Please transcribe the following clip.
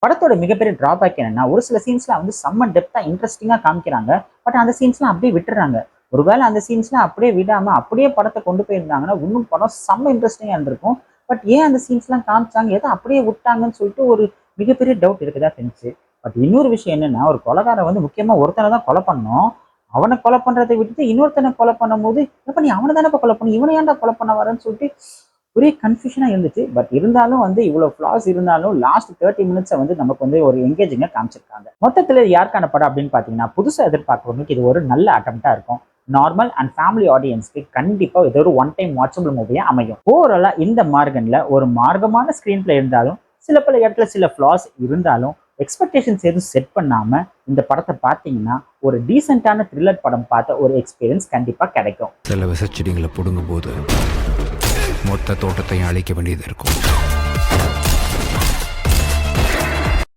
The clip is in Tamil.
படத்தோட மிகப்பெரிய டிராபேக் என்னன்னா, ஒரு சில சீன்ஸ்லாம் வந்து செம்ம டெப்த்தா இன்ட்ரெஸ்டிங்கா காமிக்கிறாங்க. பட் அந்த சீன்ஸ்லாம் அப்படியே விட்டுர்றாங்க. ஒருவேளை அந்த சீன்ஸ்லாம் அப்படியே விடாம, அப்படியே படத்த கொண்டு போயிருந்தாங்கன்னா, இன்னும் படம் செம்ம இன்ட்ரெஸ்டிங்கா இருந்திருக்கும். பட் ஏன் அந்த சீன்ஸ்லாம் காமிச்சாங்க? எத அப்படியே விட்டாங்கன்னு சொல்லிட்டு ஒரு மிகப்பெரிய டவுட் இருக்கதா செஞ்சுச்சு. பட் இன்னொரு விஷயம் என்னன்னா, ஒரு கொலைகாரன் வந்து முக்கியமா ஒருத்தன தான் கொலை பண்ணணும். அவன கொலை பண்றத விட்டுட்டு இன்னொருத்தன கொலை பண்ணும்போது, "எப்ப நீ அவன தானப்பா கொலை பண்ண, இவன ஏன்டா கொலை பண்ண வரன்னு" சொல்லிட்டு ஒரே கன்ஃப்யூஷனா இருந்துச்சு. பட் இருந்தாலும் வந்து இவ்வளோ ஃப்ளாஸ் இருந்தாலும் லாஸ்ட் 30 மினிட்ஸ வந்து நமக்கு வந்து ஒரு என்கேஜிங்கா காமிச்சிருக்காங்க. மொத்தத்துல இது யாருக்கான படம் அப்படின்னு பார்த்தீங்கன்னா, புதுசா எதிர்பார்க்கிறவங்களுக்கு இது ஒரு நல்ல அட்டெம்ப்ட்டா இருக்கும். நார்மல் அண்ட் ஃபேமிலி ஆடியன்ஸ்க்கு கண்டிப்பா இது ஒரு ஒன் டைம் வாட்சபிள் மூவியா அமையும். ஓவராலா இந்த மார்கன்ல ஒரு மார்க்கமான ஸ்கிரீன் பிளே இருந்தாலும், சில பல இடத்துல சில ஃப்ளாஸ் இருந்தாலும், எக்ஸ்பெக்டேஷன்ஸ் எதுவும் செட் பண்ணாம இந்த படத்த பார்த்தீங்கன்னா, ஒரு டீசென்ட்டான த்ரில்லர் படம் பார்த்த ஒரு எக்ஸ்பீரியன்ஸ் கண்டிப்பா கிடைக்கும். சில விசச்செடிகளை பிடுங்கும்போது மொத்த தோட்டத்தையும் அழிக்க வேண்டியது இருக்கும்.